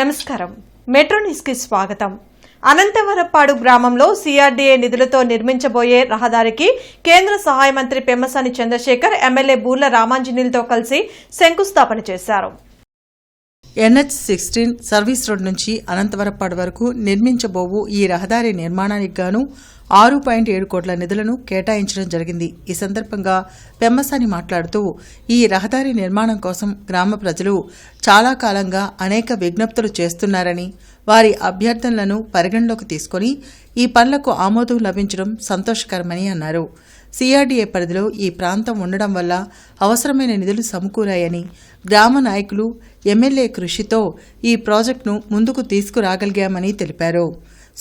నమస్కారం. Metro news కి స్వాగతం. అనంతవరపాడు గ్రామంలో సిఆర్డీఏ నిధులతో నిర్మించబోయే రహదారికి కేంద్ర సహాయ మంత్రి పెమ్మసాని చంద్రశేఖర్ ఎమ్మెల్యే బూర్ల రామాంజనేయులతో కలిసి శంకుస్థాపన చేశారు. NH-16 సర్వీస్ రోడ్ నుంచి అనంతవరపాడు వరకు నిర్మించబోవు ఈ రహదారి నిర్మాణానికి గాను 6.7 కోట్ల నిధులను కేటాయించడం జరిగింది. ఈ సందర్భంగా పెమ్మసాని మాట్లాడుతూ ఈ రహదారి నిర్మాణం కోసం గ్రామ ప్రజలు చాలా కాలంగా అనేక విజ్ఞప్తులు చేస్తున్నారని, వారి అభ్యర్థనలను పరిగణలోకి తీసుకుని ఈ పనులకు ఆమోదం లభించడం సంతోషకరమని అన్నారు. సిఆర్డీఏ పరిధిలో ఈ ప్రాంతం ఉండడం వల్ల అవసరమైన నిధులు సమకూరాయని, గ్రామ నాయకులు ఎమ్మెల్యే కృషితో ఈ ప్రాజెక్టును ముందుకు తీసుకురాగలిగామని తెలిపారు.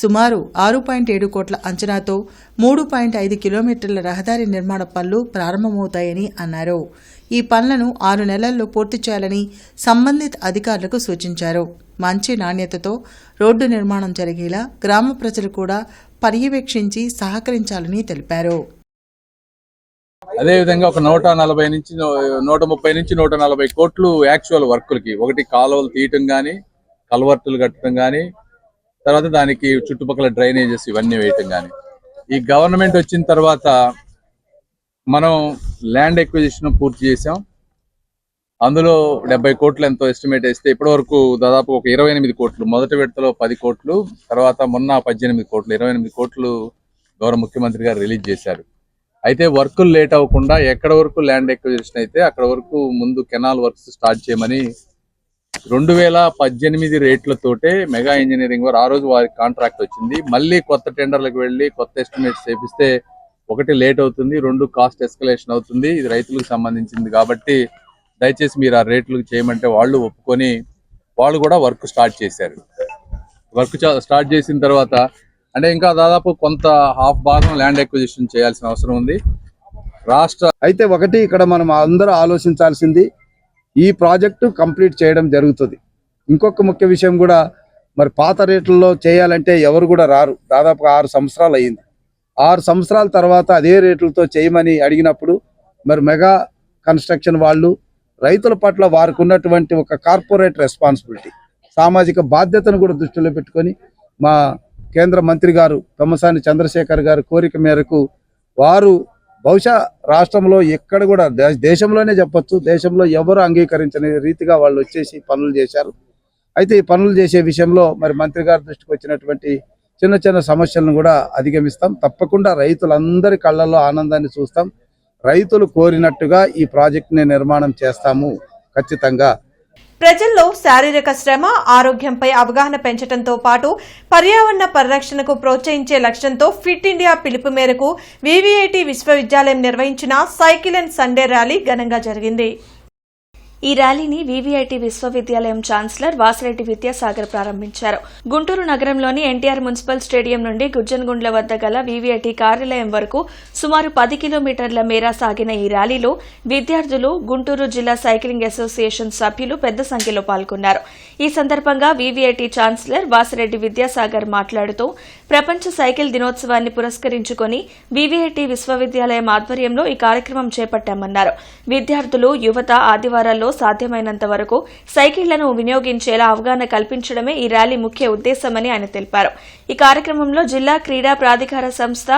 సుమారు 6.7 కోట్ల అంచనాతో 3.5 కిలోమీటర్ల రహదారి నిర్మాణ పనులు ప్రారంభమవుతాయని అన్నారు. ఈ పనులను 6 నెలల్లో పూర్తి చేయాలని సంబంధిత అధికారులకు సూచించారు. మంచి నాణ్యతతో రోడ్డు నిర్మాణం జరిగేలా గ్రామ ప్రజలు కూడా పర్యవేక్షించి సహకరించాలని తెలిపారు. అదేవిధంగా ఒక 140 నుంచి 130 నుంచి 140 కోట్లు యాక్చువల్ వర్కులకి, ఒకటి కాలువలు తీయటం కానీ, కల్వర్టులు కట్టడం కానీ, తర్వాత దానికి చుట్టుపక్కల డ్రైనేజెస్ ఇవన్నీ వేయటం కానీ. ఈ గవర్నమెంట్ వచ్చిన తర్వాత మనం ల్యాండ్ ఎక్విజిషన్ పూర్తి చేసాం. అందులో 70 కోట్లు ఎంతో ఎస్టిమేట్ వేస్తే ఇప్పటి వరకు దాదాపు ఒక 28 కోట్లు, మొదటి విడతలో 10 కోట్లు, తర్వాత మొన్న 18 కోట్లు, 28 కోట్లు గౌరవ ముఖ్యమంత్రి గారు రిలీజ్ చేశారు. అయితే వర్కులు లేట్ అవ్వకుండా ఎక్కడ వరకు ల్యాండ్ ఎక్విజిషన్ అయితే అక్కడ వరకు ముందు కెనాల్ వర్క్స్ స్టార్ట్ చేయమని 2018 రేట్లతోటే మెగా ఇంజనీరింగ్ వారు ఆ రోజు వారికి కాంట్రాక్ట్ వచ్చింది. మళ్ళీ కొత్త టెండర్లకు వెళ్ళి కొత్త ఎస్టిమేట్స్ చేపిస్తే ఒకటి లేట్ అవుతుంది, 2 కాస్ట్ ఎస్కలేషన్ అవుతుంది. ఇది రైతులకు సంబంధించింది కాబట్టి దయచేసి మీరు ఆ రేట్లకు చేయమంటే వాళ్ళు ఒప్పుకొని వాళ్ళు కూడా వర్క్ స్టార్ట్ చేశారు. వర్క్ స్టార్ట్ చేసిన తర్వాత అంటే ఇంకా దాదాపు కొంత హాఫ్ భాగం ల్యాండ్ ఎక్విజిషన్ చేయాల్సిన అవసరం ఉంది. అయితే ఒకటి ఇక్కడ మనం అందరూ ఆలోచించాల్సింది, ఈ ప్రాజెక్టు కంప్లీట్ చేయడం జరుగుతుంది. ఇంకొక ముఖ్య విషయం కూడా, మరి పాత రేట్లలో చేయాలంటే ఎవరు కూడా రారు. దాదాపు 6 సంవత్సరాలు అయ్యింది. 6 సంవత్సరాల తర్వాత అదే రేట్లతో చేయమని అడిగినప్పుడు మరి మెగా కన్స్ట్రక్షన్ వాళ్ళు రైతుల పట్ల వారికి ఉన్నటువంటి ఒక కార్పొరేట్ రెస్పాన్సిబిలిటీ, సామాజిక బాధ్యతను కూడా దృష్టిలో పెట్టుకొని మా కేంద్ర మంత్రి గారు పెమ్మసాని చంద్రశేఖర్ గారి కోరిక మేరకు వారు బహుశా రాష్ట్రంలో ఎక్కడ కూడా, దేశంలోనే చెప్పొచ్చు, దేశంలో ఎవరు అంగీకరించని రీతిగా వాళ్ళు వచ్చేసి పనులు చేశారు. అయితే ఈ పనులు చేసే విషయంలో మరి మంత్రి గారి దృష్టికి వచ్చినటువంటి చిన్న చిన్న సమస్యలను కూడా అధిగమిస్తాం. తప్పకుండా రైతులందరి కళ్ళల్లో ఆనందాన్ని చూస్తాం. రైతులు కోరినట్టుగా ఈ ప్రాజెక్టుని నిర్మాణం చేస్తాము ఖచ్చితంగా. ప్రజల్లో శారీరక శ్రమ, ఆరోగ్యంపై అవగాహన పెంచడంతో పాటు పర్యావరణ పరిరక్షణకు ప్రోత్సహించే లక్ష్యంతో ఫిట్ ఇండియా పిలుపు మేరకు వివిఐటి విశ్వవిద్యాలయం నిర్వహించిన సైకిల్ అండ్ సండే ర్యాలీ ఘనంగా జరిగింది. ఈ ర్యాలీని వివిఐటి విశ్వవిద్యాలయం ఛాన్సలర్ వాసిరెడ్డి విద్యాసాగర్ ప్రారంభించారు. గుంటూరు నగరంలోని ఎన్టీఆర్ మున్సిపల్ స్టేడియం నుండి గుజ్జన్గుండ్ల వద్ద గల వివిఐటి కార్యాలయం వరకు సుమారు 10 కిలోమీటర్ల మేర సాగిన ఈ ర్యాలీలో విద్యార్థులు, గుంటూరు జిల్లా సైక్లింగ్ అసోసియేషన్ సభ్యులు పెద్ద సంఖ్యలో పాల్గొన్నారు. ఈ సందర్భంగా వివిఐటి ఛాన్సలర్ వాసిరెడ్డి విద్యాసాగర్ మాట్లాడుతూ ప్రపంచ సైకిల్ దినోత్సవాన్ని పురస్కరించుకుని వివిఐటి విశ్వవిద్యాలయం ఆధ్వర్యంలో ఈ కార్యక్రమం చేపట్టామన్నారు. విద్యార్థులు, యువత ఆదివారాల్లో సాధ్యమైనంత వరకు సైకిళ్లను వినియోగించేలా అవగాహన కల్పించడమే ఈ ర్యాలీ ముఖ్య ఉద్దేశమని ఆయన తెలిపారు. ఈ కార్యక్రమంలో జిల్లా క్రీడా ప్రాధికార సంస్థ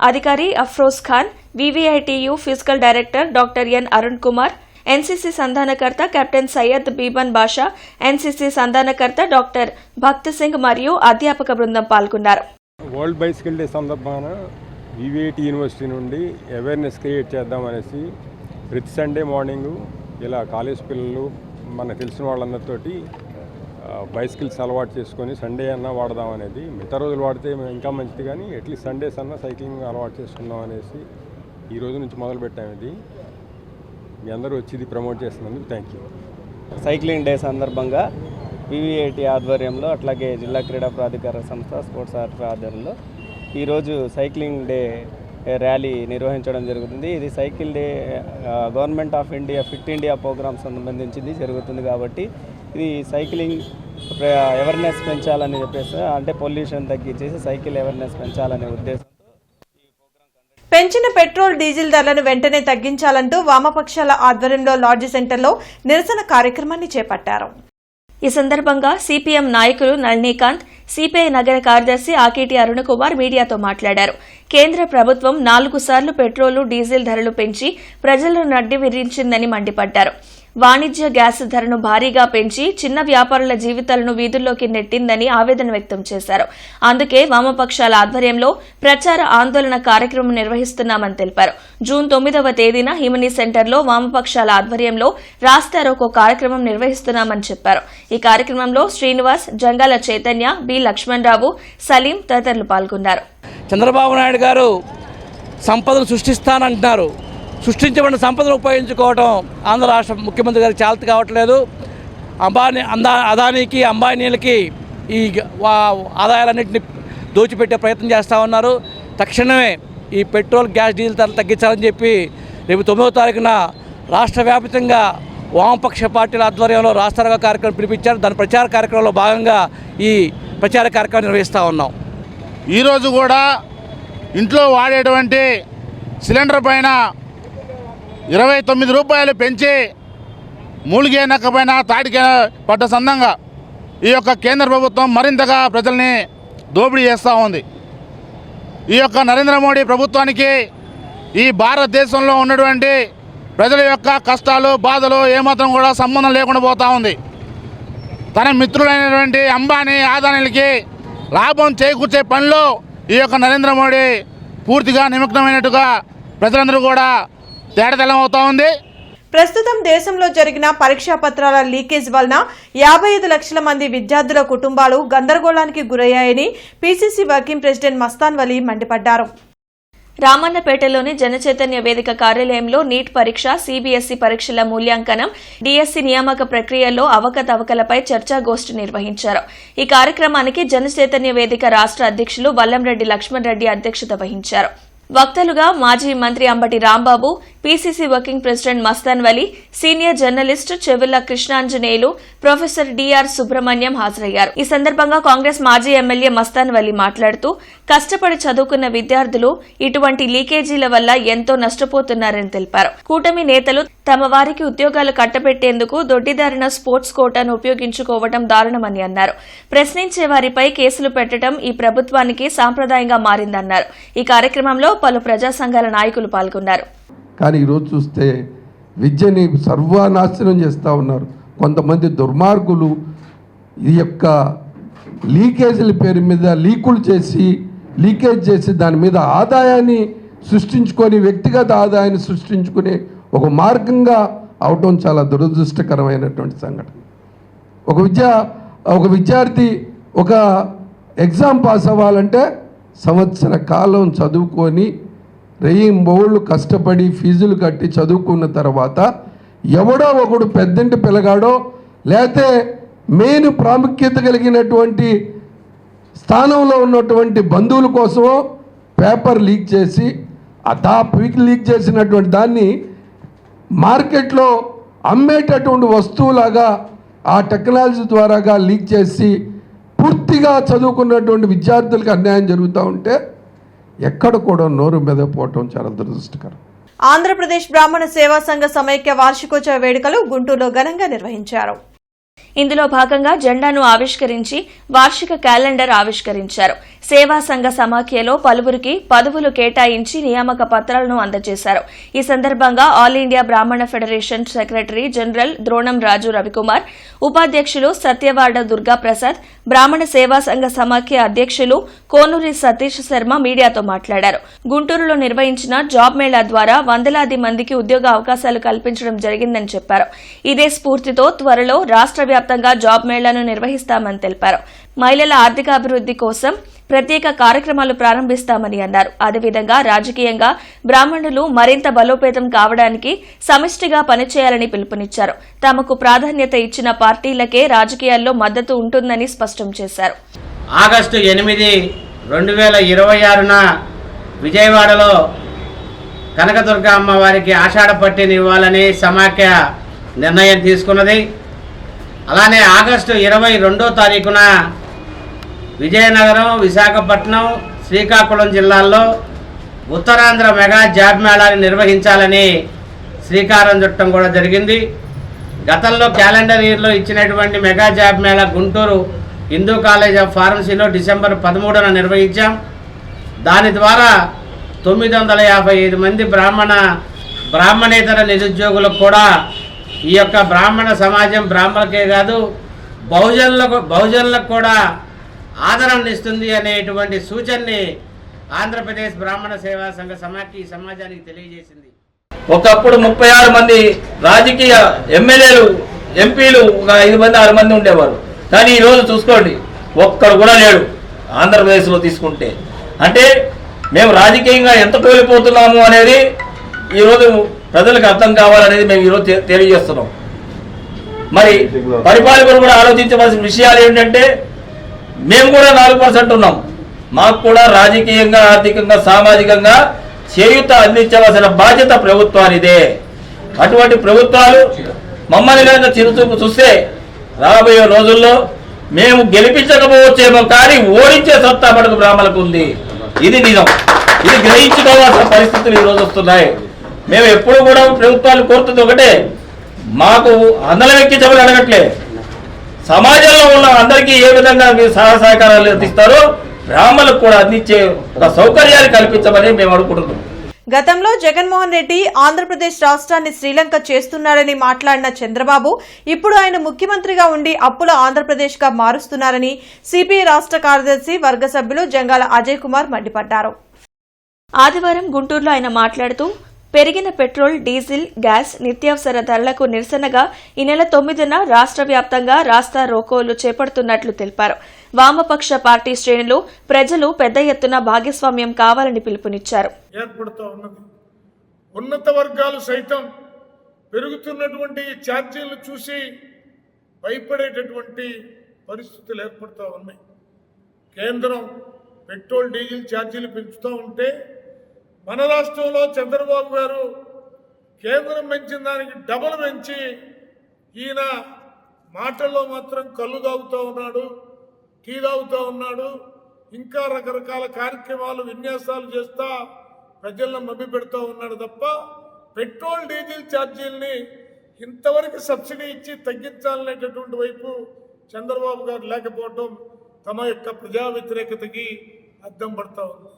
అధికారి Afroz Khan, VVITU physical director doctor N Arun Kumar, NCC సంధానకర్త కెప్టెన్ సయ్యద్ బీబన్ బాషా, ఎన్సీసీ సంధానకర్త డాక్టర్ భక్త్ సింగ్ మరియు అధ్యాపక బృందం పాల్గొన్నారు. వరల్డ్ బైసికల్ డే సందర్భంగా వివిఐటి యూనివర్సిటీ నుండి అవేర్నెస్ క్రియేట్ చేద్దామనేసి ప్రతి సండే మార్నింగు ఇలా కాలేజ్ పిల్లలు, మనకు తెలిసిన వాళ్ళందరితోటి బైసికల్స్ అలవాటు చేసుకొని సండే అన్నా వాడదాం అనేది. మిగతా రోజులు వాడితే ఇంకా మంచిది, కానీ అట్లీస్ట్ సండేస్ అన్నా సైక్లింగ్ అలవాటు చేసుకుందాం అనేసి ఈ రోజు నుంచి మొదలుపెట్టాము. ఇది మీ అందరూ వచ్చి ఇది ప్రమోట్ చేస్తున్నందుకు థ్యాంక్ యూ. సైక్లింగ్ డే సందర్భంగా వివిఐటి ఆధ్వర్యంలో, అట్లాగే జిల్లా క్రీడా ప్రాధికార సంస్థ స్పోర్ట్స్ ఆర్ట్ ఆధ్వర్యంలో ఈరోజు సైక్లింగ్ డే ర్యాలీ నిర్వహించడం జరుగుతుంది. ఇది cycle day government of India fit India programme సంబంధించింది జరుగుతుంది కాబట్టి ఇది సైక్లింగ్ అవేర్నెస్ పెంచాలని చెప్పేసి, అంటే పొల్యూషన్ తగ్గించేసి సైకిల్ అవేర్నెస్ పెంచాలనే ఉద్దేశంతో పెంచిన పెట్రోల్, డీజిల్ ధరలను వెంటనే తగ్గించాలంటూ వామపక్షాల ఆధ్వర్యంలో లాడ్జి సెంటర్లో నిరసన కార్యక్రమాన్ని చేపట్టారు. ఈ సందర్భంగా సిపిఎం నాయకులు నళినీకాంత్, సిపిఐ నగర కార్యదర్శి ఆకేటి అరుణకుమార్ మీడియాతో మాట్లాడారు. కేంద్ర ప్రభుత్వం 4 సార్లు పెట్రోలు, డీజిల్ ధరలు పెంచి ప్రజలను నడ్డి విరించిందని మండిపడ్డారు. వాణిజ్య గ్యాస్ ధరను భారీగా పెంచి చిన్న వ్యాపారుల జీవితాలను వీధుల్లోకి నెట్టిందని ఆవేదన వ్యక్తం చేశారు. అందుకే వామపక్షాల ఆధ్వర్యంలో ప్రచార ఆందోళన కార్యక్రమం నిర్వహిస్తున్నామని తెలిపారు. జూన్ 9వ తేదీన హిమనీ సెంటర్లో వామపక్షాల ఆధ్వర్యంలో రాస్తా రోకో కార్యక్రమం నిర్వహిస్తున్నామని చెప్పారు. ఈ కార్యక్రమంలో శ్రీనివాస్, జంగాల చైతన్య, బి లక్ష్మణరావు, సలీం తదితరులు పాల్గొన్నారు. చంద్రబాబు నాయుడు గారు సంపదను సృష్టిస్తానంటున్నారు. సృష్టించబడిన సంపదను ఉపయోగించుకోవడం ఆంధ్ర రాష్ట్ర ముఖ్యమంత్రి గారికి చేత కావట్లేదు. అదానీకి, అంబానీలకి ఈ ఆదాయాలన్నింటినీ దోచిపెట్టే ప్రయత్నం చేస్తూ ఉన్నారు. తక్షణమే ఈ పెట్రోల్, గ్యాస్, డీజిల్ ధరలు తగ్గించాలని చెప్పి రేపు 9వ తారీఖున రాష్ట్ర వ్యాప్తంగా వామపక్ష పార్టీల ఆధ్వర్యంలో రాష్ట్ర కార్యక్రమం పిలిపించారు. దాని ప్రచార కార్యక్రమంలో భాగంగా ఈ ప్రచార కార్యక్రమం నిర్వహిస్తూ ఉన్నాం. ఈరోజు కూడా ఇంట్లో వాడేటువంటి సిలిండర్ పైన 29 రూపాయలు పెంచి మూలిగే నక్కపైన తాటికే పడ్డ సందంగా ఈ యొక్క కేంద్ర ప్రభుత్వం మరింతగా ప్రజల్ని దోపిడీ చేస్తూ ఉంది. ఈ యొక్క నరేంద్ర మోడీ ప్రభుత్వానికి ఈ భారతదేశంలో ఉన్నటువంటి ప్రజల యొక్క కష్టాలు, బాధలు ఏమాత్రం కూడా సంబంధం లేకుండా పోతూ ఉంది. తన మిత్రులైనటువంటి అంబానీ, ఆదానీలకి లాభం చేకూర్చే పనిలో ఈ యొక్క నరేంద్ర మోడీ పూర్తిగా నిమగ్నమైనట్టుగా ప్రజలందరూ కూడా తేటతెల్లం అవుతా ఉంది. ప్రస్తుతం దేశంలో జరిగిన పరీక్షా పత్రాల లీకేజ్ వలన 55 లక్షల మంది విద్యార్థుల కుటుంబాలు గందరగోళానికి గురయ్యాయని PCC working president Mastan Vali మండిపడ్డారు. రామన్నపేటలోని జనచైతన్య వేదిక కార్యాలయంలో నీట్ పరీక్ష, సీబీఎస్ఈ పరీక్షల మూల్యాంకనం, డీఎస్సీ నియామక ప్రక్రియలో అవకతవకలపై చర్చాగోష్ఠి నిర్వహించారు. ఈ కార్యక్రమానికి జనచైతన్య వేదిక రాష్ట్ర అధ్యక్షులు వల్లంరెడ్డి లక్ష్మణ్ రెడ్డి అధ్యక్షత వహించారు. వక్తలుగా మాజీ మంత్రి Ambati Rambabu, PCC working president Mastan Vali, senior journalist Chevilla Krishnanjaneyulu, professor D R Subrahmanyam హాజరయ్యారు. ఈ సందర్భంగా కాంగ్రెస్ మాజీ ఎమ్మెల్యే మస్తాన్ వలీ మాట్లాడుతూ కష్టపడి చదువుకున్న విద్యార్థులు ఇటువంటి లీకేజీల వల్ల ఎంతో నష్టపోతున్నారని తెలిపారు. కూటమి నేతలు తమ వారికి ఉద్యోగాలు కట్టబెట్టేందుకు దొడ్డిదారిన స్పోర్ట్స్ కోటాను ఉపయోగించుకోవడం దారుణమని అన్నారు. ప్రశ్నించే వారిపై కేసులు పెట్టడం ఈ ప్రభుత్వానికి సాంప్రదాయంగా మారిందన్నారు. ఈ కార్యక్రమంలో పలు ప్రజా సంఘాల నాయకులు పాల్గొన్నారు. కానీ ఈరోజు చూస్తే విద్యని సర్వనాశనం చేస్తూ ఉన్నారు. కొంతమంది దుర్మార్గులు ఈ యొక్క లీకేజీల పేరు మీద లీకేజ్ చేసి దాని మీద ఆదాయాన్ని సృష్టించుకొని, వ్యక్తిగత ఆదాయాన్ని సృష్టించుకునే ఒక మార్గంగా అవటం చాలా దురదృష్టకరమైనటువంటి సంఘటన. ఒక విద్యార్థి ఒక ఎగ్జామ్ పాస్ అవ్వాలంటే సంవత్సర కాలం చదువుకొని రెయ్యింబోళ్ళు కష్టపడి ఫీజులు కట్టి చదువుకున్న తర్వాత ఎవడో ఒకడు పెద్దంటి పిల్లగాడో లేకపోతే మెయిన్ ప్రాముఖ్యత కలిగినటువంటి స్థానంలో ఉన్నటువంటి బంధువుల కోసమో పేపర్ లీక్ చేసి లీక్ చేసినటువంటి దాన్ని మార్కెట్లో అమ్మేటటువంటి వస్తువులాగా ఆ టెక్నాలజీ ద్వారాగా లీక్ చేసి పూర్తిగా చదువుకున్నటువంటి విద్యార్థులకు అన్యాయం జరుగుతూ ఉంటే ఎక్కడ కూడా నోరు మెదపోవటం చాలా దురదృష్టకరం. ఆంధ్రప్రదేశ్ బ్రాహ్మణ సేవా సంఘ సమైక్య వార్షికోత్సవ వేడుకలు గుంటూరులో ఘనంగా నిర్వహించారు. ఇందులో భాగంగా జెండాను ఆవిష్కరించి వార్షిక క్యాలెండర్ ఆవిష్కరించారు. సేవా సంఘ సమాఖ్యలో పలువురికి పదవులు కేటాయించి నియామక పత్రాలను అందజేశారు. ఈ సందర్భంగా ఆల్ ఇండియా బ్రాహ్మణ ఫెడరేషన్ సెక్రటరీ జనరల్ ద్రోణం రాజు రవికుమార్, ఉపాధ్యక్షులు సత్యవాడ దుర్గాప్రసాద్, బ్రాహ్మణ సేవా సంఘ సమాఖ్య అధ్యక్షులు కోనూరి సతీష్ శర్మ మీడియాతో మాట్లాడారు. గుంటూరులో నిర్వహించిన జాబ్ మేళా ద్వారా వందలాది మందికి ఉద్యోగ అవకాశాలు కల్పించడం జరిగిందని చెప్పారు. ఇదే స్ఫూర్తితో త్వరలో రాష్ట్ర వ్యాప్తంగా జాబ్ మేళాను నిర్వహిస్తామని తెలిపారు. మహిళల ఆర్థికాభివృద్ది కోసం ప్రత్యేక కార్యక్రమాలు ప్రారంభిస్తామని అన్నారు. అదేవిధంగా రాజకీయంగా బ్రాహ్మణులు మరింత బలోపేతం కావడానికి సమిష్టిగా పనిచేయాలని పిలుపునిచ్చారు. తమకు ప్రాధాన్యత ఇచ్చిన పార్టీలకే రాజకీయాల్లో మద్దతు ఉంటుందని స్పష్టం చేశారు. ఆగస్టు 8, 2026న విజయవాడలో కనకదుర్గ అమ్మవారికి ఆషాఢ పట్టిని ఇవ్వాలని సమాఖ్య నిర్ణయం తీసుకున్నది. అలానే ఆగస్టు 22వ తారీఖున విజయనగరం, విశాఖపట్నం, శ్రీకాకుళం జిల్లాల్లో ఉత్తరాంధ్ర మెగా జాబ్ మేళాని నిర్వహించాలని శ్రీకారం చుట్టడం కూడా జరిగింది. గతంలో క్యాలెండర్ ఇయర్లో ఇచ్చినటువంటి mega job mela Guntur Hindu college of ఫార్మసీలో డిసెంబర్ 13న నిర్వహించాం. దాని ద్వారా 955 మంది బ్రాహ్మణేతర నిరుద్యోగులకు కూడా ఈ యొక్క బ్రాహ్మణ సమాజం బ్రాహ్మణులకే కాదు బహుజనులకు కూడా ఆదరణనిస్తుంది అనేటువంటి సూచనని ఆంధ్రప్రదేశ్ బ్రాహ్మణ సేవా సంఘ సమాఖ్య సమాజానికి తెలియజేసింది. ఒకప్పుడు 36 మంది రాజకీయ ఎమ్మెల్యేలు ఎంపీలు ఒక 5 మంది 6 మంది ఉండేవారు. కానీ ఈరోజు చూసుకోండి, ఒక్కడు కూడా లేడు ఆంధ్రప్రదేశ్లో తీసుకుంటే. అంటే మేము రాజకీయంగా ఎంత కోల్పోతున్నాము అనేది ఈరోజు ప్రజలకు అర్థం కావాలనేది మేము ఈరోజు తెలియజేస్తున్నాం. మరి పరిపాలకులు కూడా ఆలోచించవలసిన విషయాలు ఏంటంటే, మేము కూడా 4% ఉన్నాం. మాకు కూడా రాజకీయంగా, ఆర్థికంగా, సామాజికంగా చేయూత అందించవలసిన బాధ్యత ప్రభుత్వానిదే. అటువంటి ప్రభుత్వాలు మమ్మల్ని కనుక చిరుచూపు చూస్తే రాబోయే రోజుల్లో మేము గెలిపించకపోవచ్చేమో, కానీ ఓడించే సత్తా మనకు బ్రాహ్మణులకు ఉంది. ఇది నిజం. ఇది గ్రహించుకోవాల్సిన పరిస్థితులు ఈరోజు వస్తున్నాయి. మేము ఎప్పుడు కూడా ప్రభుత్వాలు కోరుతుంది ఒకటే, మాకు అందలం ఎక్కించమని అడగట్లే, సమాజంలో ఉన్న అందరికీ ఏ విధంగా మీరు సహకారాలు అందిస్తారో బ్రాహ్మణులకు కూడా అందించే ఒక సౌకర్యాలు కల్పించమని మేము అడుగుతున్నాం. గతంలో జగన్మోహన్ రెడ్డి ఆంధ్రప్రదేశ్ రాష్ట్రాన్ని శ్రీలంక చేస్తున్నారని మాట్లాడిన చంద్రబాబు ఇప్పుడు ఆయన ముఖ్యమంత్రిగా ఉండి అప్పుల ఆంధ్రప్రదేశ్గా మారుస్తున్నారని సిపిఐ రాష్ట్ర కార్యదర్శి వర్గ సభ్యులు జంగాల అజయ్ కుమార్ మండిపడ్డారు. ఆదివారం గుంటూరులో ఆయన మాట్లాడుతూ పెరిగిన పెట్రోల్, డీజిల్, గ్యాస్, నిత్యావసర ధరలకు నిరసనగా ఈ నెల 9న రాష్ట్ర వ్యాప్తంగా రాస్తా రోకోలు చేపడుతున్నట్లు తెలిపారు. వామపక్ష పార్టీ శ్రేణులు ప్రజలు పెద్ద ఎత్తున భాగస్వామ్యం కావాలని పిలుపునిచ్చారు. ఉన్నత వర్గాలు సైతం పెరుగుతున్నటువంటి ఛార్జీలు చూసి భయపడేటటువంటి పరిస్థితులు ఏర్పడుతూ ఉన్నాయి. కేంద్రం పెట్రోల్, డీజిల్ ఛార్జీలు పెంచుతూ ఉంటే మన రాష్ట్రంలో చంద్రబాబు గారు కేంద్రం పెంచిన దానికి డబల్ పెంచి ఈయన మాటల్లో మాత్రం కళ్ళు తాగుతూ ఉన్నాడు, టీ తాగుతూ ఉన్నాడు, ఇంకా రకరకాల కార్యక్రమాలు విన్యాసాలు చేస్తా ప్రజలను మభ్య పెడుతూ ఉన్నాడు తప్ప పెట్రోల్, డీజిల్ ఛార్జీల్ని ఇంతవరకు సబ్సిడీ ఇచ్చి తగ్గించాలనేటటువంటి వైపు చంద్రబాబు గారు లేకపోవడం తమ యొక్క ప్రజా వ్యతిరేకతకి అద్దం పడతా ఉంది.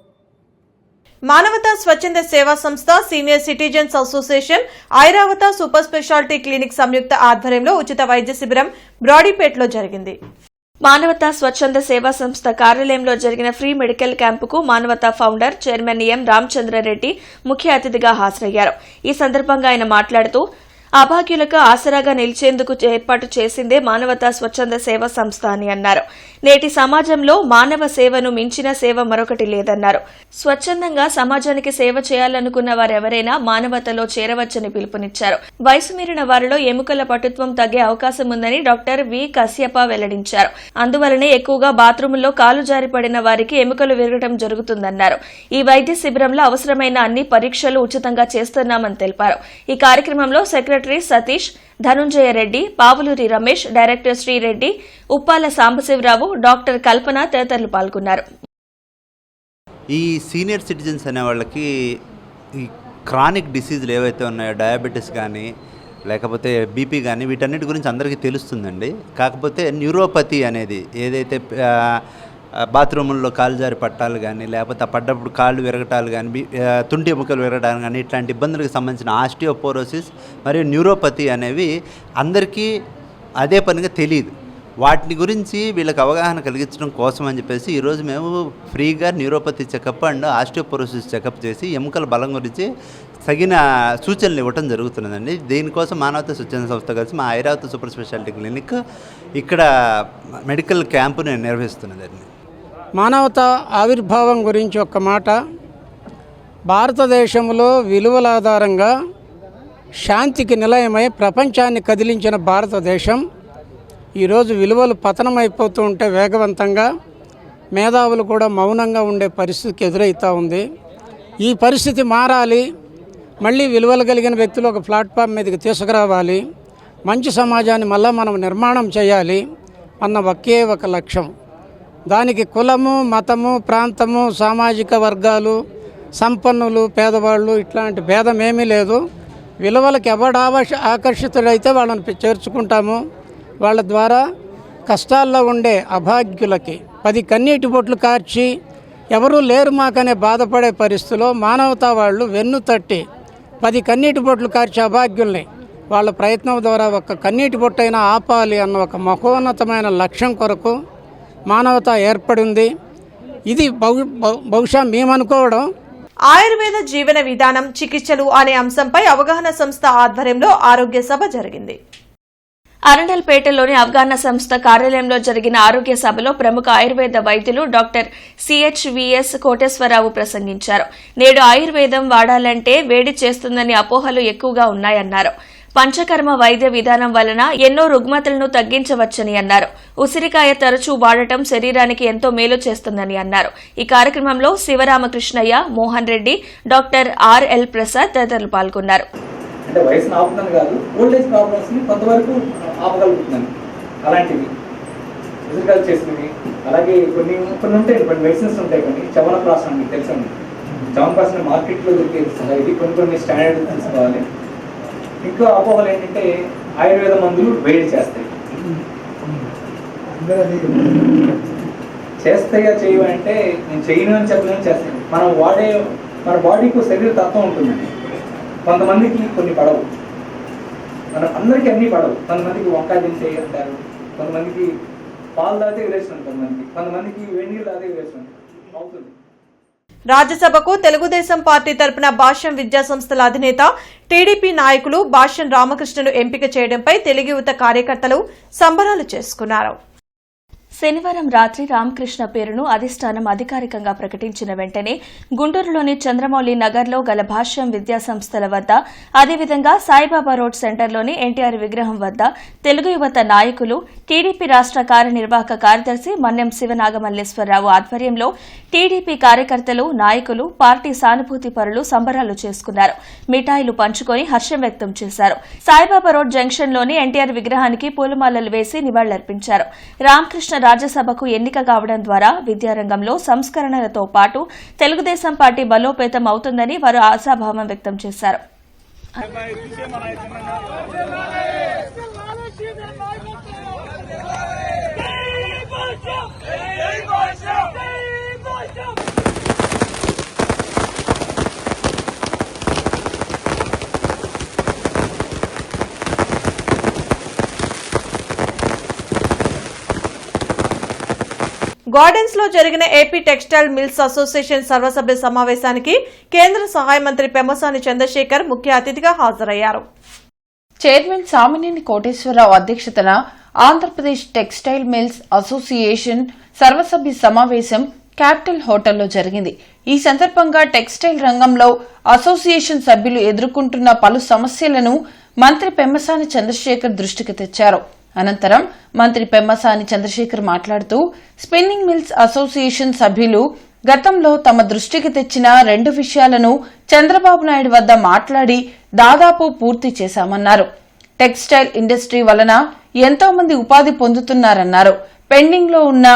మానవతా స్వచ్ఛంద సేవా సంస్థ, senior citizens association, Airavata super speciality clinic సంయుక్త ఆధ్వర్యంలో ఉచిత వైద్య శిబిరం బ్రాడీపేటలో జరిగింది. మానవతా స్వచ్ఛంద సేవా సంస్థ కార్యాలయంలో జరిగిన ఫ్రీ మెడికల్ క్యాంపుకు మానవతా ఫౌండర్, చైర్మన్ ఎం రామచంద్రారెడ్డి ముఖ్య అతిథిగా హాజరయ్యారు. ఈ సందర్భంగా ఆయన మాట్లాడుతూ అభాగ్యులకు ఆసరాగా నిలిచేందుకు ఏర్పాటు చేసిందే మానవతా స్వచ్ఛంద సేవా సంస్థ అని అన్నారు. నేటి సమాజంలో మానవ సేవను మించిన సేవ మరొకటి లేదన్నారు. స్వచ్ఛందంగా సమాజానికి సేవ చేయాలనుకున్న వారెవరైనా మానవతలో చేరవచ్చని పిలుపునిచ్చారు. వయసు మీరిన వారిలో ఎముకల పటుత్వం తగ్గే అవకాశం ఉందని డాక్టర్ వి కశ్యప వెల్లడించారు. అందువలనే ఎక్కువగా బాత్రూంలో కాలు జారిపడిన వారికి ఎముకలు విరగడం జరుగుతుందన్నారు. ఈ వైద్య శిబిరంలో అవసరమైన అన్ని పరీక్షలు ఉచితంగా చేస్తున్నామని తెలిపారు. ఈ కార్యక్రమంలో secretary Satish, Dhananjaya Reddy, Pavuluri Ramesh, director Srireddy, Uppala Sambasivarao, doctor Kalpana తదితరులు పాల్గొన్నారు. ఈ సీనియర్ సిటిజన్స్ అనే వాళ్ళకి ఈ క్రానిక్ డిసీజులు ఏవైతే ఉన్నాయో, డయాబెటీస్ కానీ లేకపోతే బీపీ కానీ, వీటన్నిటి గురించి అందరికీ తెలుస్తుందండి. కాకపోతే న్యూరోపతి అనేది ఏదైతే బాత్రూముల్లో కాలు జారి పట్టాలు కానీ, లేకపోతే పడ్డప్పుడు కాళ్ళు విరగటాలు కానీ, తుంటి ఎముకలు విరగటాలు కానీ, ఇట్లాంటి ఇబ్బందులకు సంబంధించిన ఆస్టియోపోరోసిస్ మరియు న్యూరోపతి అనేవి అందరికీ అదే పనిగా తెలియదు. వాటిని గురించి వీళ్ళకి అవగాహన కలిగించడం కోసం అని చెప్పేసి ఈరోజు మేము ఫ్రీగా neuropathy checkup and osteoporosis checkup చేసి ఎముకల బలం గురించి తగిన సూచనలు ఇవ్వటం జరుగుతున్నదండి. దీనికోసం మానవతా స్వచ్ఛంద సంస్థ కలిసి మా ఐరావత సూపర్ స్పెషాలిటీ క్లినిక్ ఇక్కడ మెడికల్ క్యాంపుని నిర్వహిస్తున్నదండి. మానవతా ఆవిర్భావం గురించి ఒక్క మాట. భారతదేశంలో విలువల ఆధారంగా శాంతికి నిలయమై ప్రపంచాన్ని కదిలించిన భారతదేశం ఈరోజు విలువలు పతనమైపోతూ ఉంటే వేగవంతంగా మేధావులు కూడా మౌనంగా ఉండే పరిస్థితికి ఎదురవుతూ ఉంది. ఈ పరిస్థితి మారాలి. మళ్ళీ విలువలు కలిగిన వ్యక్తులు ఒక ప్లాట్ఫామ్ మీదకి తీసుకురావాలి. మంచి సమాజాన్ని మళ్ళీ మనం నిర్మాణం చేయాలి అన్న ఒకే ఒక లక్ష్యం. దానికి కులము, మతము, ప్రాంతము, సామాజిక వర్గాలు, సంపన్నులు, పేదవాళ్ళు ఇట్లాంటి భేదమేమీ లేదు. విలువలకు ఎవడు ఆకర్షితుడైతే వాళ్ళని చేర్చుకుంటాము. వాళ్ళ ద్వారా కష్టాల్లో ఉండే అభాగ్యులకి 10 కన్నీటి బొట్లు కార్చి ఎవరూ లేరు మాకనే బాధపడే పరిస్థితిలో మానవతా వాళ్ళు వెన్ను తట్టి 10 కన్నీటి బొట్లు కార్చి అభాగ్యుల్ని వాళ్ళ ప్రయత్నం ద్వారా ఒక కన్నీటి బొట్టైనా ఆపాలి అన్న ఒక మహోన్నతమైన లక్ష్యం కొరకు మానవత ఏర్పడింది. ఇది బహుశా మేమనుకోవడం. ఆయుర్వేద జీవన విధానం, చికిత్సలు అనే అంశంపై అవగాహన సంస్థ ఆధ్వర్యంలో ఆరోగ్య సభ జరిగింది. అరండల్పేటలోని అవగాహన సంస్థ కార్యాలయంలో జరిగిన ఆరోగ్య సభలో ప్రముఖ ఆయుర్వేద వైద్యులు డాక్టర్ సిహెచ్విఎస్ కోటేశ్వరరావు ప్రసంగించారు. నేడు ఆయుర్వేదం వాడాలంటే వేడి చేస్తుందని అపోహలు ఎక్కువగా ఉన్నాయన్నారు. పంచకర్మ వైద్య విధానం వలన ఎన్నో రుగ్మతలను తగ్గించవచ్చని అన్నారు. ఉసిరికాయ తరచూ వాడటం శరీరానికి ఎంతో మేలు చేస్తుందని అన్నారు. ఈ కార్యక్రమంలో శివరామకృష్ణయ్య, మోహన్ రెడ్డి, డాక్టర్ ఆర్ఎల్ ప్రసాద్ తదితరులు పాల్గొన్నారు. అంటే వయసును ఆపుతుంది కాదు, ఓల్డేజ్ ప్రాబ్లమ్స్ని కొంతవరకు ఆపగలుగుతున్నాను. అలాంటివి ఫిజికల్ చేసినవి, అలాగే కొన్ని ఉంటాయి, కొన్ని మెడిసిన్స్ ఉంటాయి. కొన్ని చవనప్రాసం మీకు తెలుసండి, చవనప్రాసం మార్కెట్లో దొరికేది. ఇది కొన్ని స్టాండర్డ్ తెలుసుకోవాలి. ఇంకా అపోహలు ఏంటంటే ఆయుర్వేద మందులు వేడి చేస్తాయి. చేస్తాయా చేయవంటే నేను చేయను అని చెప్పలేని చేస్తాను. మనం వాడే మన బాడీకి శరీర తత్వం ఉంటుందండి. కొంతమందికి కొన్ని పడవు, మనం అందరికీ అన్నీ పడవు. కొంతమందికి వంకాయ తింటే అంటారు, కొంతమందికి పాలు తాగితే విరేచన, కొంతమందికి వేడినీళ్ళు తాగితే విరేచన అవుతుంది. రాజ్యసభకు తెలుగుదేశం పార్టీ తరపున భాష్యం విద్యా సంస్థల అధినేత టీడీపీ నాయకులు భాష్యం రామకృష్ణను ఎంపిక చేయడంపై తెలుగు యువత కార్యకర్తలు సంబరాలు చేసుకున్నారు. శనివారం రాత్రి రామకృష్ణ పేరును అధిష్టానం అధికారికంగా ప్రకటించిన వెంటనే గుంటూరులోని చంద్రమౌళి నగర్లో గల భాష్యం విద్యా సంస్థల వద్ద, అదేవిధంగా సాయిబాబా రోడ్ సెంటర్లోని ఎన్టీఆర్ విగ్రహం వద్ద తెలుగు యువత నాయకులు, టీడీపీ రాష్ట్ర కార్యనిర్వాహక కార్యదర్శి మన్నెం శివనాగమల్లేశ్వరరావు ఆధ్వర్యంలో టీడీపీ కార్యకర్తలు, నాయకులు, పార్టీ సానుభూతి పరులు సంబరాలు చేసుకున్నారు. మిఠాయిలు పంచుకొని హర్షం వ్యక్తం చేశారు. సాయిబాబా రోడ్ జంక్షన్లోని ఎన్టీఆర్ విగ్రహానికి పూలమాలలు వేసి నివాళులర్పించారు. రామకృష్ణ రాజ్యసభకు ఎన్నిక కావడం ద్వారా విద్యారంగంలో సంస్కరణలతో పాటు తెలుగుదేశం పార్టీ బలోపేతం అవుతుందని వారు ఆశాభావం వ్యక్తం చేశారు. గార్డెన్స్ లో జరిగిన ఏపీ టెక్స్టైల్ మిల్స్ అసోసియేషన్ సర్వసభ్య సమావేశానికి కేంద్ర సహాయ మంత్రి పెమ్మసాని చంద్రశేఖర్ ముఖ్య అతిథిగా హాజరయ్యారు. చైర్మన్ సామినేని కోటేశ్వరరావు అధ్యక్షతన ఆంధ్రప్రదేశ్ టెక్స్టైల్ మిల్స్ అసోసియేషన్ సర్వసభ్య సమావేశం క్యాపిటల్ హోటల్లో జరిగింది. ఈ సందర్భంగా టెక్స్టైల్ రంగంలో అసోసియేషన్ సభ్యులు ఎదుర్కొంటున్న పలు సమస్యలను మంత్రి పెమ్మసాని చంద్రశేఖర్ దృష్టికి తెచ్చారు. అనంతరం మంత్రి పెమ్మసాని చంద్రశేఖర్ మాట్లాడుతూ స్పిన్నింగ్ మిల్స్ అసోసియేషన్ సభ్యులు గతంలో తమ దృష్టికి తెచ్చిన 2 విషయాలను చంద్రబాబు నాయుడు వద్ద మాట్లాడి దాదాపు పూర్తి చేశామన్నారు. టెక్స్టైల్ ఇండస్ట్రీ వలన ఎంతో మంది ఉపాధి పొందుతున్నారన్నారు. పెండింగ్ లో ఉన్న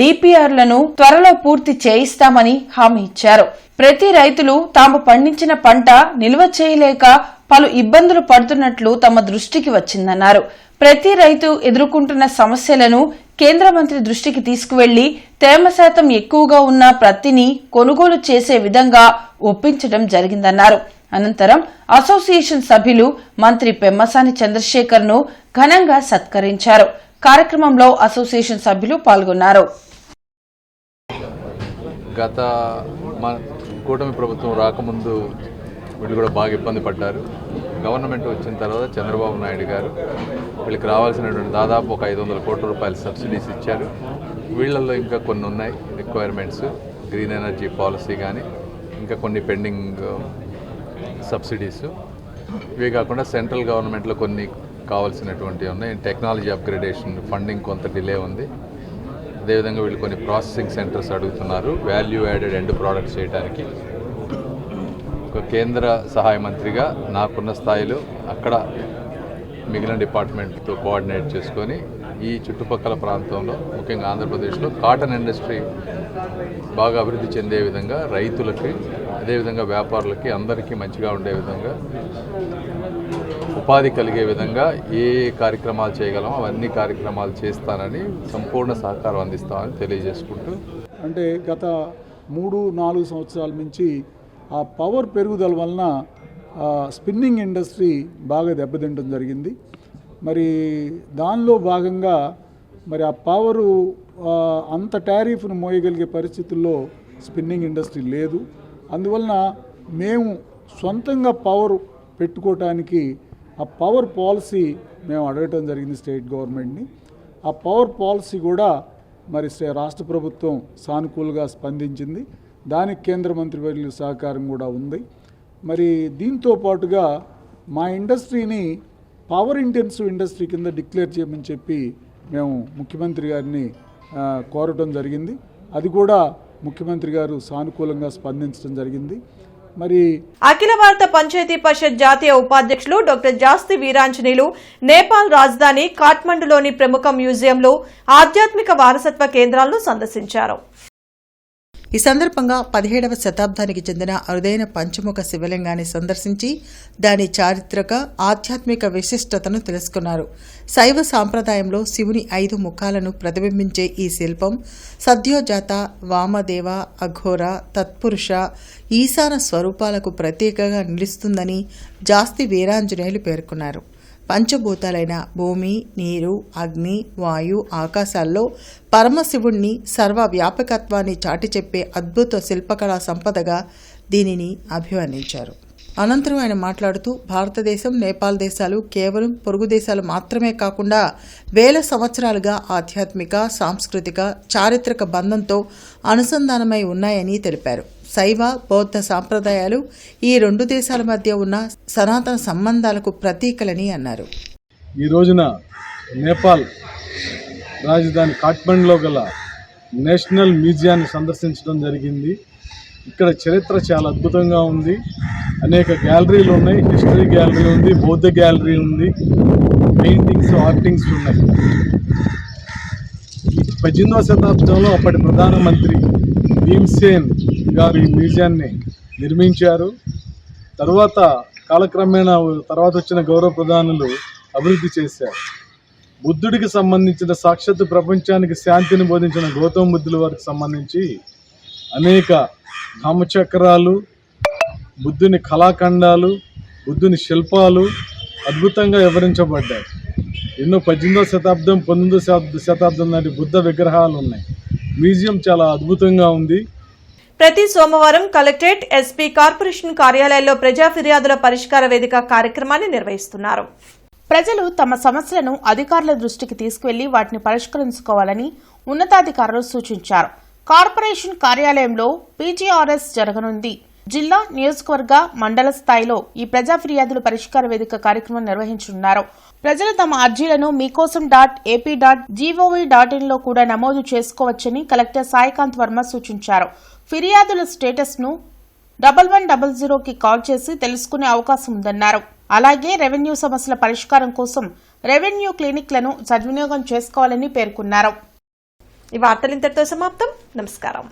డిపిఆర్లను త్వరలో పూర్తి చేయిస్తామని హామీ ఇచ్చారు. ప్రతి రైతులు తాము పండించిన పంట నిల్వ చేయలేక పలు ఇబ్బందులు పడుతున్నట్లు తమ దృష్టికి వచ్చిందన్నారు. ప్రతి రైతు ఎదుర్కొంటున్న సమస్యలను కేంద్ర మంత్రి దృష్టికి తీసుకువెళ్లి తేమ శాతం ఎక్కువగా ఉన్న ప్రత్తిని కొనుగోలు చేసే విధంగా ఒప్పించడం జరిగిందన్నారు. అనంతరం అసోసియేషన్ సభ్యులు మంత్రి పెమ్మసాని చంద్రశేఖర్ ను ఘనంగా సత్కరించారు. కార్యక్రమంలో అసోసియేషన్ సభ్యులు పాల్గొన్నారు. గత కూటమి ప్రభుత్వం రాకముందు వీళ్ళు కూడా బాగా ఇబ్బంది పడ్డారు. గవర్నమెంట్ వచ్చిన తర్వాత చంద్రబాబు నాయుడు గారు వీళ్ళకి రావాల్సినటువంటి దాదాపు ఒక 500 కోట్ల రూపాయల సబ్సిడీస్ ఇచ్చారు. వీళ్ళల్లో ఇంకా కొన్ని ఉన్నాయి రిక్వైర్మెంట్స్, గ్రీన్ ఎనర్జీ పాలసీ కానీ ఇంకా కొన్ని పెండింగ్ సబ్సిడీస్. ఇవే కాకుండా సెంట్రల్ గవర్నమెంట్లో కొన్ని కావాల్సినటువంటివి ఉన్నాయి. టెక్నాలజీ అప్గ్రేడేషన్ ఫండింగ్ కొంత డిలే ఉంది. అదేవిధంగా వీళ్ళు కొన్ని ప్రాసెసింగ్ సెంటర్స్ అడుగుతున్నారు వాల్యూ యాడెడ్ ఎండ్ ప్రోడక్ట్స్ చేయడానికి. ఒక కేంద్ర సహాయ మంత్రిగా నాకున్న స్థాయిలో అక్కడ మిగిలిన డిపార్ట్మెంట్తో కోఆర్డినేట్ చేసుకొని ఈ చుట్టుపక్కల ప్రాంతంలో ముఖ్యంగా ఆంధ్రప్రదేశ్లో కాటన్ ఇండస్ట్రీ బాగా అభివృద్ధి చెందే విధంగా రైతులకి అదేవిధంగా వ్యాపారులకి అందరికీ మంచిగా ఉండే విధంగా ఉపాధి కలిగే విధంగా ఏ కార్యక్రమాలు చేయగలమో అవన్నీ కార్యక్రమాలు చేస్తానని సంపూర్ణ సహకారం అందిస్తామని తెలియజేసుకుంటూ, అంటే గత 3-4 సంవత్సరాల నుంచి ఆ పవర్ పెరుగుదల వలన స్పిన్నింగ్ ఇండస్ట్రీ బాగా దెబ్బతింటం జరిగింది. మరి దానిలో భాగంగా మరి ఆ పవరు అంత టారిఫ్ను మోయగలిగే పరిస్థితుల్లో స్పిన్నింగ్ ఇండస్ట్రీ లేదు. అందువలన మేము సొంతంగా పవర్ పెట్టుకోవటానికి ఆ పవర్ పాలసీ మేము అడగటం జరిగింది స్టేట్ గవర్నమెంట్ని. ఆ పవర్ పాలసీ కూడా మరి రాష్ట్ర ప్రభుత్వం సానుకూలంగా స్పందించింది. దానికి కేంద్ర మంత్రివర్యుల సహకారం కూడా ఉంది. మరి దీంతో పాటుగా మా ఇండస్ట్రీని పవర్ ఇంటెన్సివ్ ఇండస్ట్రీ కింద డిక్లేర్ చేయమని చెప్పి మేము ముఖ్యమంత్రి గారిని కోరటం జరిగింది. అది కూడా ముఖ్యమంత్రి గారు సానుకూలంగా స్పందించడం జరిగింది. మరి అఖిల భారత పంచాయతీ పరిషత్ జాతీయ ఉపాధ్యక్షులు డాక్టర్ జాస్తి వీరాంజనేయులు నేపాల్ రాజధాని కాఠ్మండులోని ప్రముఖ మ్యూజియంలో ఆధ్యాత్మిక వారసత్వ కేంద్రాలను సందర్శించారు. ఈ సందర్భంగా 17వ శతాబ్దానికి చెందిన అరుదైన పంచముఖ శివలింగాన్ని సందర్శించి దాని చారిత్రక ఆధ్యాత్మిక విశిష్టతను తెలుసుకున్నారు. శైవ సాంప్రదాయంలో శివుని 5 ముఖాలను ప్రతిబింబించే ఈ శిల్పం సద్యోజాత, వామదేవ, అఘోర, తత్పురుష, ఈశాన స్వరూపాలకు ప్రత్యేకంగా నిలుస్తుందని జాస్తి వీరాంజనేయులు పేర్కొన్నారు. పంచభూతాలైన భూమి, నీరు, అగ్ని, వాయు, ఆకాశాల్లో పరమశివుణ్ణి సర్వవ్యాపకత్వాన్ని చాటి చెప్పే అద్భుత శిల్పకళా సంపదగా దీనిని అభివర్ణించారు. అనంతరం ఆయన మాట్లాడుతూ భారతదేశం, నేపాల్ దేశాలు కేవలం పొరుగు దేశాలు మాత్రమే కాకుండా వేల సంవత్సరాలుగా ఆధ్యాత్మిక, సాంస్కృతిక, చారిత్రక బంధంతో అనుసంధానమై ఉన్నాయని తెలిపారు. శైవ, బౌద్ధ సాంప్రదాయాలు ఈ 2 దేశాల మధ్య ఉన్న సనాతన సంబంధాలకు ప్రతీకలని అన్నారు. ఈ రోజున నేపాల్ రాజధాని కాఠ్మండులో గల నేషనల్ మ్యూజియాన్ని సందర్శించడం జరిగింది. ఇక్కడ చరిత్ర చాలా అద్భుతంగా ఉంది. అనేక గ్యాలరీలు ఉన్నాయి. హిస్టరీ గ్యాలరీ ఉంది, బౌద్ధ గ్యాలరీ ఉంది, పెయింటింగ్స్, ఆర్టింగ్స్ ఉన్నాయి. 18వ శతాబ్దంలో అప్పటి ప్రధానమంత్రి భీమ్సేన్ గారు ఈ మ్యూజియాన్ని నిర్మించారు. తర్వాత కాలక్రమేణా తర్వాత వచ్చిన గౌరవ ప్రధానులు అభివృద్ధి చేశారు. బుద్ధుడికి సంబంధించిన సాక్షాత్తు ప్రపంచానికి శాంతిని బోధించిన గౌతమ బుద్ధుల వారికి సంబంధించి అనేక నామచక్రాలు, బుద్ధుని కళాఖండాలు, బుద్ధుని శిల్పాలు అద్భుతంగా వివరించబడ్డాయి. ఎన్నో 18వ శతాబ్దం, 19వ శతాబ్దం నాటి బుద్ధ విగ్రహాలు ఉన్నాయి. మ్యూజియం చాలా అద్భుతంగా ఉంది. ప్రతి సోమవారం కలెక్టరేట్, ఎస్పీ, కార్పొరేషన్ కార్యాలయాల్లో ప్రజా ఫిర్యాదుల పరిష్కార వేదిక కార్యక్రమాన్ని నిర్వహిస్తున్నారు. ప్రజలు తమ సమస్యలను అధికారుల దృష్టికి తీసుకువెళ్లి వాటిని పరిష్కరించుకోవాలని ఉన్నతాధికారులు సూచించారు. కార్పొరేషన్ కార్యాలయంలో పీజీఆర్ఎస్ జరగనుంది. జిల్లా, నియోజకవర్గ, మండల స్థాయిలో ఈ ప్రజా ఫిర్యాదుల పరిష్కార వేదిక కార్యక్రమం నిర్వహించనున్నారు. ప్రజలు తమ అర్జీలను మీకోసం.ap.gov.in లో కూడా నమోదు చేసుకోవచ్చని కలెక్టర్ సాయికాంత్ వర్మ సూచించారు. ఫిర్యాదుల స్టేటస్ ను 1100కి కాల్ చేసి తెలుసుకునే అవకాశం ఉందన్నారు. అలాగే రెవెన్యూ సమస్యల పరిష్కారం కోసం రెవెన్యూ క్లినిక్లను సద్వినియోగం చేసుకోవాలని పేర్కొన్నారు. ఈ వార్తలు ఇంతటితో సమాప్తం. నమస్కారం.